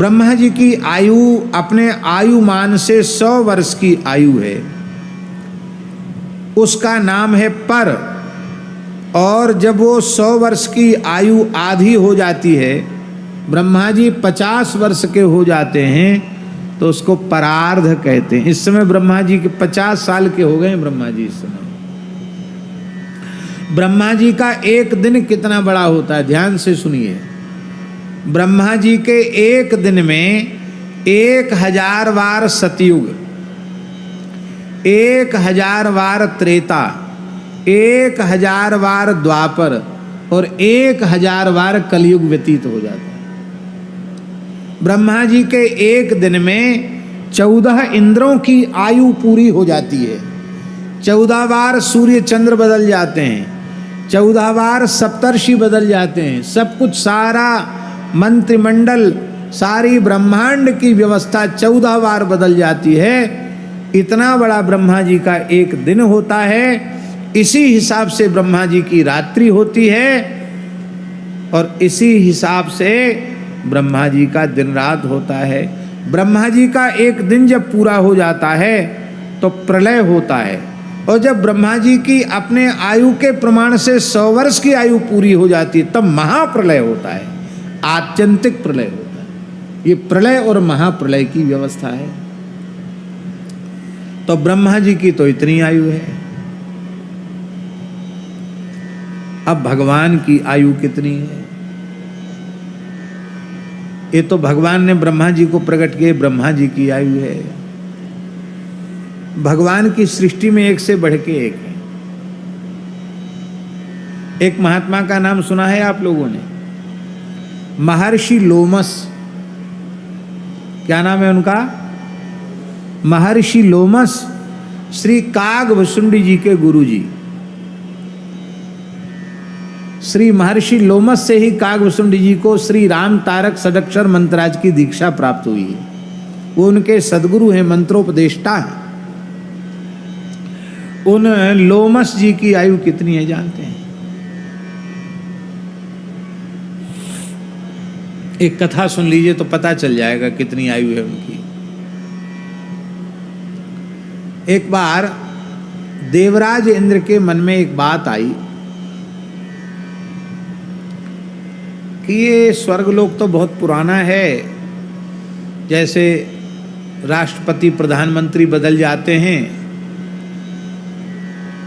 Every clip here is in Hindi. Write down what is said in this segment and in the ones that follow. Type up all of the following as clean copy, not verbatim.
ब्रह्मा जी की आयु अपने आयुमान से 100 वर्ष की आयु है, उसका नाम है पर। और जब वो 100 वर्ष की आयु आधी हो जाती है, ब्रह्मा जी 50 वर्ष के हो जाते हैं, तो उसको परार्ध कहते हैं। इस समय ब्रह्मा जी के 50 साल के हो गए ब्रह्मा जी इस समय। ब्रह्मा जी का एक दिन कितना बड़ा होता है, ध्यान से सुनिए। ब्रह्मा जी के एक दिन में 1000 बार सतयुग, 1000 बार त्रेता, 1000 बार द्वापर और 1000 बार कलयुग व्यतीत हो जाता है। ब्रह्मा जी के एक दिन में 14 इंद्रों की आयु पूरी हो जाती है। 14 बार सूर्य चंद्र बदल जाते हैं, 14 बार सप्तर्षि बदल जाते हैं। सब कुछ, सारा मंत्रिमंडल, सारी ब्रह्मांड की व्यवस्था 14 बार बदल जाती है। इतना बड़ा ब्रह्मा जी का एक दिन होता है। इसी हिसाब से ब्रह्मा जी की रात्रि होती है और इसी हिसाब से ब्रह्मा जी का दिन रात होता है। ब्रह्मा जी का एक दिन जब पूरा हो जाता है तो प्रलय होता है, और जब ब्रह्मा जी की अपने आयु के प्रमाण से 100 वर्ष की आयु पूरी हो जाती है तब महाप्रलय होता है, आत्यंतिक प्रलय होता है। ये प्रलय और महाप्रलय की व्यवस्था है। तो ब्रह्मा जी की तो इतनी आयु है। अब भगवान की आयु कितनी है? ये तो भगवान ने ब्रह्मा जी को प्रकट किए, ब्रह्मा जी की आयु है। भगवान की सृष्टि में एक से बढ़ के एक है। एक महात्मा का नाम सुना है आप लोगों ने, महर्षि लोमस। क्या नाम है उनका? महर्षि लोमस, श्री कागभुसुंडी जी के गुरु जी। श्री महर्षि लोमस से ही कागभुसुंडी जी को श्री राम तारक षडक्षर मंत्राज की दीक्षा प्राप्त हुई है। वो उनके सदगुरु हैं, मंत्रोपदेष्टा हैं। उन लोमस जी की आयु कितनी है जानते हैं? एक कथा सुन लीजिए तो पता चल जाएगा कितनी आयु है उनकी। एक बार देवराज इंद्र के मन में एक बात आई कि ये स्वर्गलोक तो बहुत पुराना है, जैसे राष्ट्रपति प्रधानमंत्री बदल जाते हैं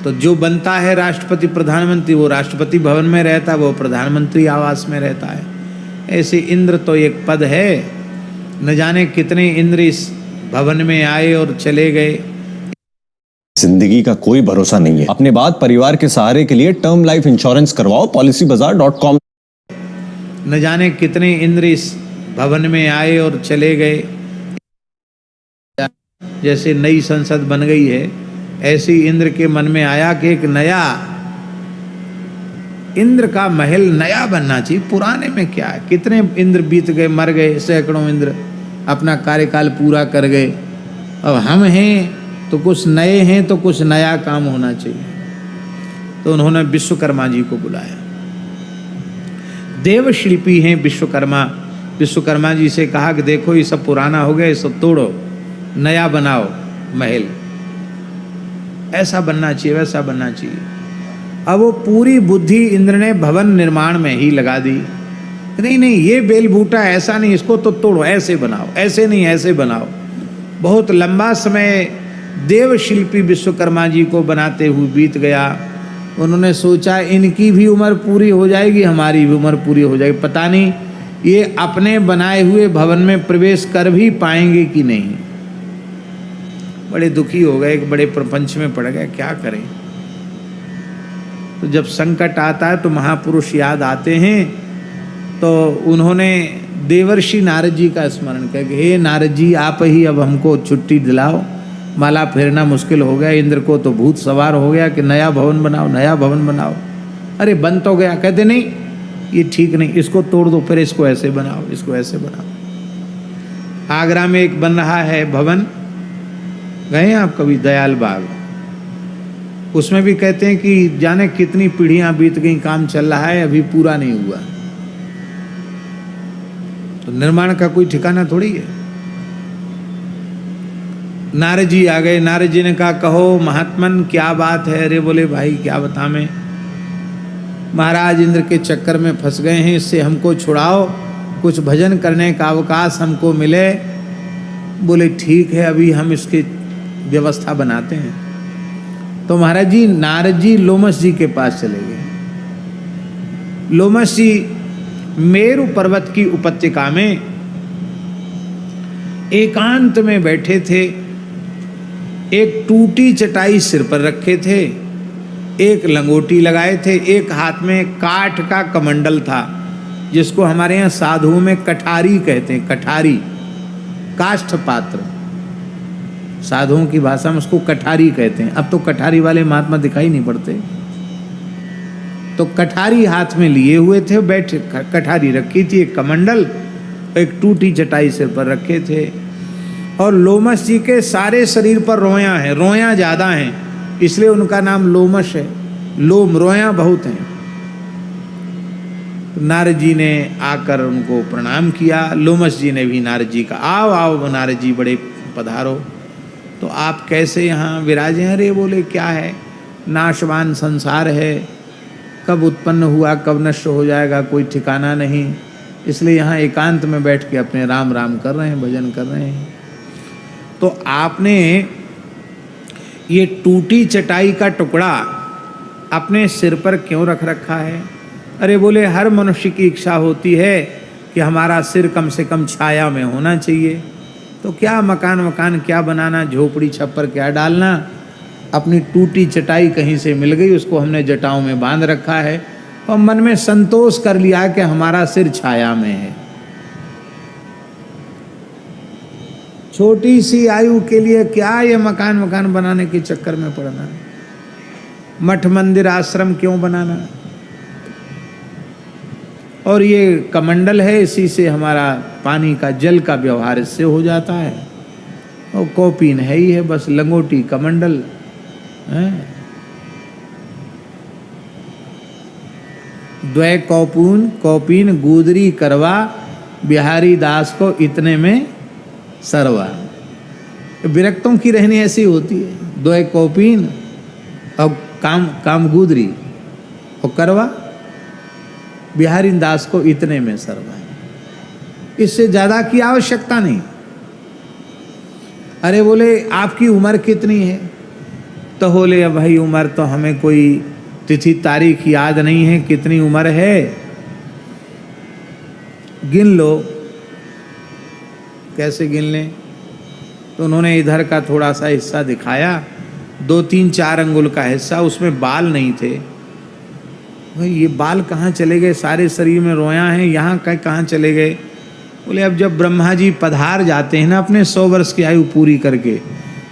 तो जो बनता है राष्ट्रपति प्रधानमंत्री वो राष्ट्रपति भवन में रहता है, वो प्रधानमंत्री आवास में रहता है। ऐसे इंद्र तो एक पद है, न जाने कितने इंद्र इस भवन में आए और चले गए। जिंदगी का कोई भरोसा नहीं है। अपने बाद परिवार के सहारे के लिए टर्म लाइफ इंश्योरेंस करवाओ policybazaar.com। न जाने कितने इंद्र इस भवन में आए और चले गए। जैसे नई संसद बन गई है, ऐसी इंद्र के मन में आया कि एक नया इंद्र का महल नया बनना चाहिए। पुराने में क्या है, कितने इंद्र बीत गए, मर गए, सैकड़ों इंद्र अपना कार्यकाल पूरा कर गए। अब हम हैं तो कुछ नए हैं, तो कुछ नया काम होना चाहिए। तो उन्होंने विश्वकर्मा जी को बुलाया। देव शिल्पी हैं विश्वकर्मा। विश्वकर्मा जी से कहा कि देखो ये सब पुराना हो गया, ये सब तोड़ो, नया बनाओ महल, ऐसा बनना चाहिए, वैसा बनना चाहिए। अब वो पूरी बुद्धि इंद्र ने भवन निर्माण में ही लगा दी। नहीं नहीं, ये बेल बूटा ऐसा नहीं, इसको तो तोड़ो, ऐसे बनाओ, ऐसे नहीं ऐसे बनाओ। बहुत लंबा समय देव शिल्पी विश्वकर्मा जी को बनाते हुए बीत गया। उन्होंने सोचा इनकी भी उम्र पूरी हो जाएगी, हमारी भी उम्र पूरी हो जाएगी, पता नहीं ये अपने बनाए हुए भवन में प्रवेश कर भी पाएंगे कि नहीं। बड़े दुखी हो गए, एक बड़े प्रपंच में पड़ गए, क्या करें। तो जब संकट आता है तो महापुरुष याद आते हैं। तो उन्होंने देवर्षि नारद जी का स्मरण किया कि हे नारद जी, आप ही अब हमको छुट्टी दिलाओ, माला फेरना मुश्किल हो गया, इंद्र को तो भूत सवार हो गया कि नया भवन बनाओ, नया भवन बनाओ। अरे बन तो गया, कहते नहीं ये ठीक नहीं, इसको तोड़ दो, फिर इसको ऐसे बनाओ, इसको ऐसे बनाओ। आगरा में एक बन रहा है भवन, गए हैं आप कभी? दयाल बाग। उसमें भी कहते हैं कि जाने कितनी पीढ़ियां बीत गई, काम चल रहा है, अभी पूरा नहीं हुआ। तो निर्माण का कोई ठिकाना थोड़ी है। नारद जी आ गए। नारद जी ने कहा, कहो महात्मन क्या बात है। अरे बोले भाई क्या बता मैं, महाराज इंद्र के चक्कर में फंस गए हैं, इससे हमको छुड़ाओ, कुछ भजन करने का अवकाश हमको मिले। बोले ठीक है, अभी हम इसकी व्यवस्था बनाते हैं। तो महाराज जी नारद जी लोमस जी के पास चले गए। लोमस जी मेरु पर्वत की उपत्यका में एकांत में बैठे थे। एक टूटी चटाई सिर पर रखे थे, एक लंगोटी लगाए थे, एक हाथ में काठ का कमंडल था, जिसको हमारे यहाँ साधुओं में कठारी कहते हैं। कठारी, काष्ठ पात्र, साधुओं की भाषा में उसको कठारी कहते हैं। अब तो कठारी वाले महात्मा दिखाई नहीं पड़ते। तो कठारी हाथ में लिए हुए थे, बैठे, कठारी रखी थी, एक कमंडल, एक टूटी चटाई सिर पर रखे थे। और लोमस जी के सारे शरीर पर रोयां हैं, रोयां ज्यादा हैं, इसलिए उनका नाम लोमश है। लोम, रोयां बहुत हैं। नारद जी ने आकर उनको प्रणाम किया। लोमस जी ने भी नारद जी का, आओ आओ नारद जी, बड़े पधारो। तो आप कैसे यहाँ विराजे हैं? अरे बोले क्या है, नाशवान संसार है, कब उत्पन्न हुआ कब नष्ट हो जाएगा कोई ठिकाना नहीं, इसलिए यहाँ एकांत में बैठ के अपने राम राम कर रहे हैं, भजन कर रहे हैं। तो आपने ये टूटी चटाई का टुकड़ा अपने सिर पर क्यों रख रखा है? अरे बोले हर मनुष्य की इच्छा होती है कि हमारा सिर कम से कम छाया में होना चाहिए। तो क्या मकान क्या बनाना, झोपड़ी छप्पर क्या डालना, अपनी टूटी चटाई कहीं से मिल गई, उसको हमने जटाओं में बांध रखा है और मन में संतोष कर लिया कि हमारा सिर छाया में है। छोटी सी आयु के लिए क्या ये मकान बनाने के चक्कर में पड़ना, मठ मंदिर आश्रम क्यों बनाना? और ये कमंडल है, इसी से हमारा पानी का, जल का व्यवहार इससे हो जाता है। और कौपीन है ही है, बस लंगोटी कमंडल है। द्वय कौपीन गुदरी करवा, बिहारी दास को इतने में सरवा। विरक्तों की रहनी ऐसी होती है, द्वय कौपीन और काम गुदरी और करवा, बिहारी दास को इतने में सरवा। इससे ज्यादा की आवश्यकता नहीं। अरे बोले आपकी उम्र कितनी है? तो बोले भाई उम्र तो हमें कोई तिथि तारीख याद नहीं है, कितनी उम्र है गिन लो। कैसे गिन लें? तो उन्होंने इधर का थोड़ा सा हिस्सा दिखाया, 2, 3, 4 अंगुल का हिस्सा, उसमें बाल नहीं थे। भाई ये बाल कहाँ चले गए? सारे शरीर में रोयां हैं, यहाँ कहाँ चले गए? बोले अब जब ब्रह्मा जी पधार जाते हैं ना अपने 100 वर्ष की आयु पूरी करके,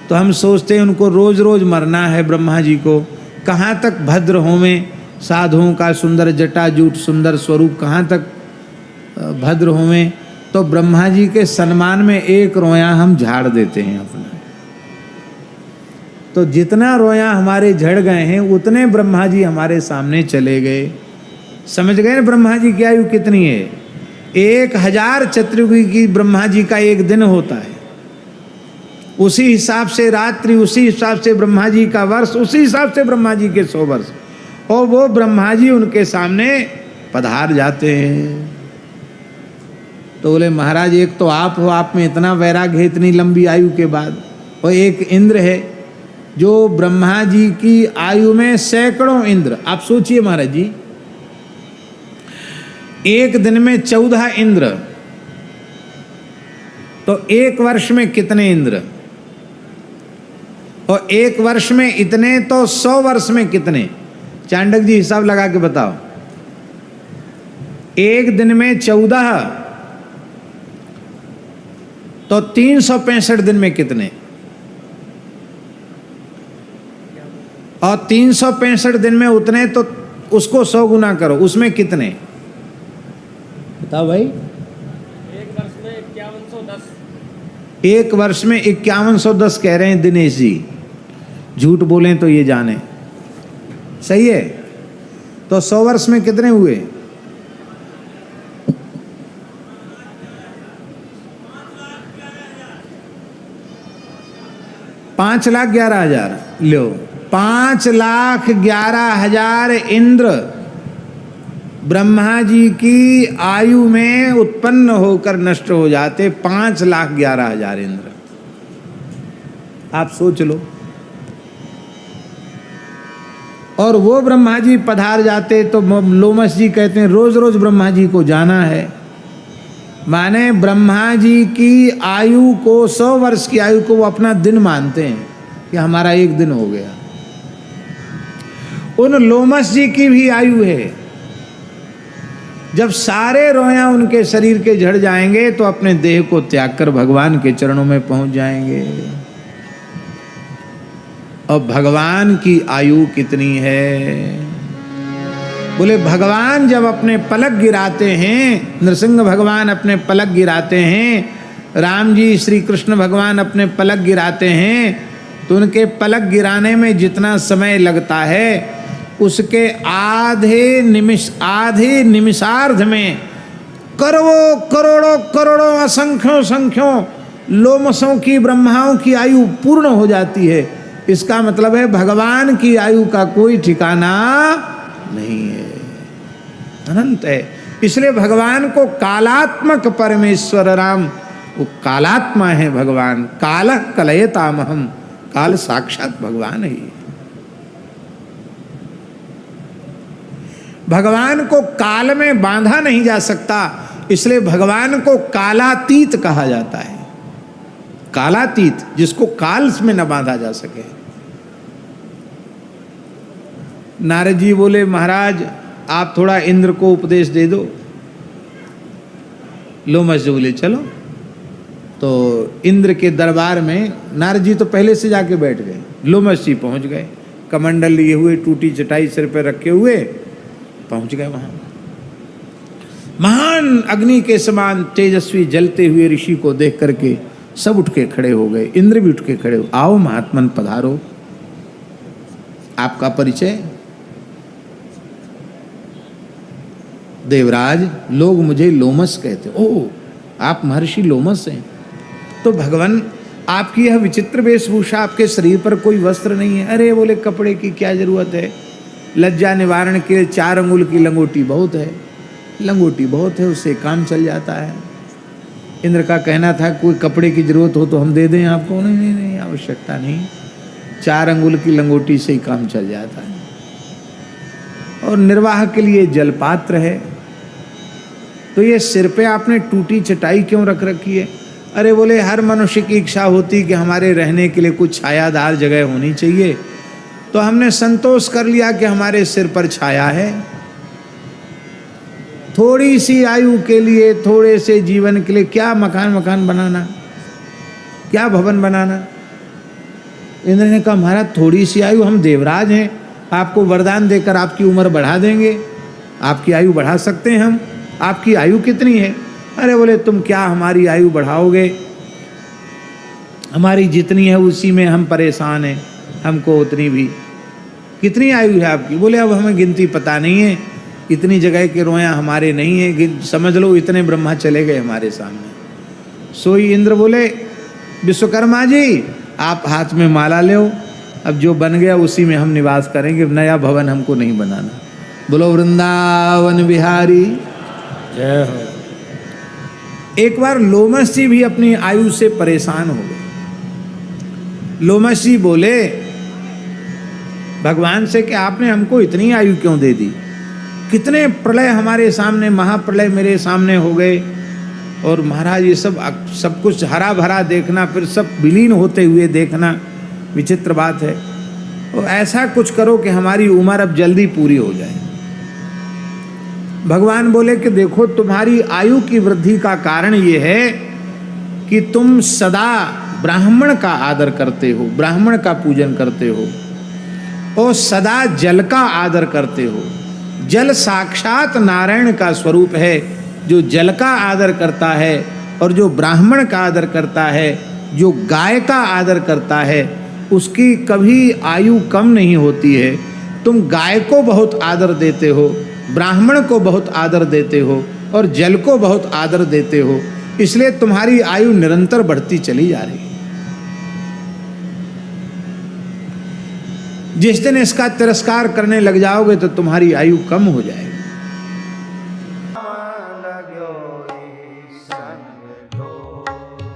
तो हम सोचते हैं उनको रोज रोज मरना है ब्रह्मा जी को, कहाँ तक भद्र होवें, साधुओं का सुंदर जटाजूट सुंदर स्वरूप कहाँ तक भद्र होवें। तो ब्रह्मा जी के सम्मान में एक रोया हम झाड़ देते हैं अपना। तो जितना रोया हमारे झड़ गए हैं उतने ब्रह्मा जी हमारे सामने चले गए। समझ गए ना ब्रह्मा जी की आयु कितनी है? 1000 चतुर्युगी की ब्रह्मा जी का एक दिन होता है, उसी हिसाब से रात्रि, उसी हिसाब से ब्रह्मा जी का वर्ष, उसी हिसाब से ब्रह्मा जी के 100 वर्ष, और वो ब्रह्मा जी उनके सामने पधार जाते हैं। तो बोले महाराज एक तो आप हो, आप में इतना वैराग्य है इतनी लंबी आयु के बाद, और एक इंद्र है जो ब्रह्मा जी की आयु में सैकड़ों इंद्र। आप सोचिए महाराज जी, एक दिन में 14 इंद्र, तो एक वर्ष में कितने इंद्र, और एक वर्ष में इतने, तो 100 वर्ष में कितने? चांडक जी हिसाब लगा के बताओ। एक दिन में 14, तो 365 दिन में कितने? और 365 दिन में उतने, तो उसको 100 गुना करो, उसमें कितने बताओ भाई? एक वर्ष में 5110। एक वर्ष में 5110 कह रहे हैं दिनेश जी, झूठ बोलें तो ये जाने। सही है? तो 100 वर्ष में कितने हुए? 5,11,000 लो, 5,11,000 इंद्र ब्रह्मा जी की आयु में उत्पन्न होकर नष्ट हो जाते। 5,11,000 इंद्र, आप सोच लो। और वो ब्रह्मा जी पधार जाते तो लोमस जी कहते हैं रोज रोज ब्रह्मा जी को जाना है। माने ब्रह्मा जी की आयु को, 100 वर्ष की आयु को वो अपना दिन मानते हैं कि हमारा एक दिन हो गया। उन लोमस जी की भी आयु है। जब सारे रोया उनके शरीर के झड़ जाएंगे तो अपने देह को त्याग कर भगवान के चरणों में पहुंच जाएंगे। और भगवान की आयु कितनी है? बोले भगवान जब अपने पलक गिराते हैं, नरसिंह भगवान अपने पलक गिराते हैं, राम जी श्री कृष्ण भगवान अपने पलक गिराते हैं, तो उनके पलक गिराने में जितना समय लगता है उसके आधे निमिषार्ध में करोड़ों करोड़ों करोड़ों असंख्यों संख्यों लोमसों की, ब्रह्माओं की आयु पूर्ण हो जाती है। इसका मतलब है भगवान की आयु का कोई ठिकाना नहीं है, अनंत है। इसलिए भगवान को कालात्मक परमेश्वर राम, वो कालात्मा है भगवान। काल कलयतामहम, काल साक्षात भगवान ही। भगवान को काल में बांधा नहीं जा सकता, इसलिए भगवान को कालातीत कहा जाता है। कालातीत, जिसको काल में न बांधा जा सके। नारद जी बोले महाराज आप थोड़ा इंद्र को उपदेश दे दो। लोमस जी बोले चलो। तो इंद्र के दरबार में नारद जी तो पहले से जाके बैठ गए, लोमस जी पहुंच गए, कमंडल लिए हुए, टूटी चटाई सिर पर रखे हुए पहुंच गए वहां। महान अग्नि के समान तेजस्वी जलते हुए ऋषि को देख करके सब उठ के खड़े हो गए। इंद्र भी उठ के खड़े हो, आओ महात्मन पधारो, आपका परिचय। देवराज लोग मुझे लोमस कहते। ओह, आप महर्षि लोमस हैं। तो भगवान आपकी यह विचित्र वेशभूषा, आपके शरीर पर कोई वस्त्र नहीं है। अरे बोले कपड़े की क्या जरूरत है, लज्जा निवारण के लिए 4 अंगुल की लंगोटी बहुत है, लंगोटी बहुत है, उससे काम चल जाता है। इंद्र का कहना था कोई कपड़े की जरूरत हो तो हम दे दें आपको। नहीं नहीं नहीं, आवश्यकता नहीं, 4 अंगुल की लंगोटी से ही काम चल जाता है। और निर्वाह के लिए जलपात्र है। तो ये सिर पे आपने टूटी चटाई क्यों रख रखी है? अरे बोले हर मनुष्य की इच्छा होती कि हमारे रहने के लिए कुछ छायादार जगह होनी चाहिए, तो हमने संतोष कर लिया कि हमारे सिर पर छाया है। थोड़ी सी आयु के लिए, थोड़े से जीवन के लिए क्या मकान बनाना, क्या भवन बनाना। इंद्र ने कहा महाराज थोड़ी सी आयु, हम देवराज हैं, आपको वरदान देकर आपकी उम्र बढ़ा देंगे, आपकी आयु बढ़ा सकते हैं हम। आपकी आयु कितनी है? अरे बोले तुम क्या हमारी आयु बढ़ाओगे, हमारी जितनी है उसी में हम परेशान हैं, हमको उतनी भी। कितनी आयु है आपकी? बोले अब हमें गिनती पता नहीं है, इतनी जगह के रोया हमारे नहीं है, समझ लो इतने ब्रह्मा चले गए हमारे सामने। सोई इंद्र बोले विश्वकर्मा जी आप हाथ में माला ले, अब जो बन गया उसी में हम निवास करेंगे, नया भवन हमको नहीं बनाना। बोलो वृंदावन बिहारी जय हो। एक बार लोमस जी भी अपनी आयु से परेशान हो गए। लोमस जी बोले भगवान से कि आपने हमको इतनी आयु क्यों दे दी? कितने प्रलय हमारे सामने, महाप्रलय मेरे सामने हो गए, और महाराज ये सब कुछ हरा भरा देखना, फिर सब विलीन होते हुए देखना, विचित्र बात है। और ऐसा कुछ करो कि हमारी उम्र अब जल्दी पूरी हो जाए। भगवान बोले कि देखो तुम्हारी आयु की वृद्धि का कारण ये है कि तुम सदा ब्राह्मण का आदर करते हो, ब्राह्मण का पूजन करते हो, और सदा जल का आदर करते हो। जल साक्षात नारायण का स्वरूप है। जो जल का आदर करता है और जो ब्राह्मण का आदर करता है, जो गाय का आदर करता है, उसकी कभी आयु कम नहीं होती है। तुम गाय को बहुत आदर देते हो, ब्राह्मण को बहुत आदर देते हो, और जल को बहुत आदर देते हो, इसलिए तुम्हारी आयु निरंतर बढ़ती चली जा रही है। जिस दिन इसका तिरस्कार करने लग जाओगे तो तुम्हारी आयु कम हो जाएगी।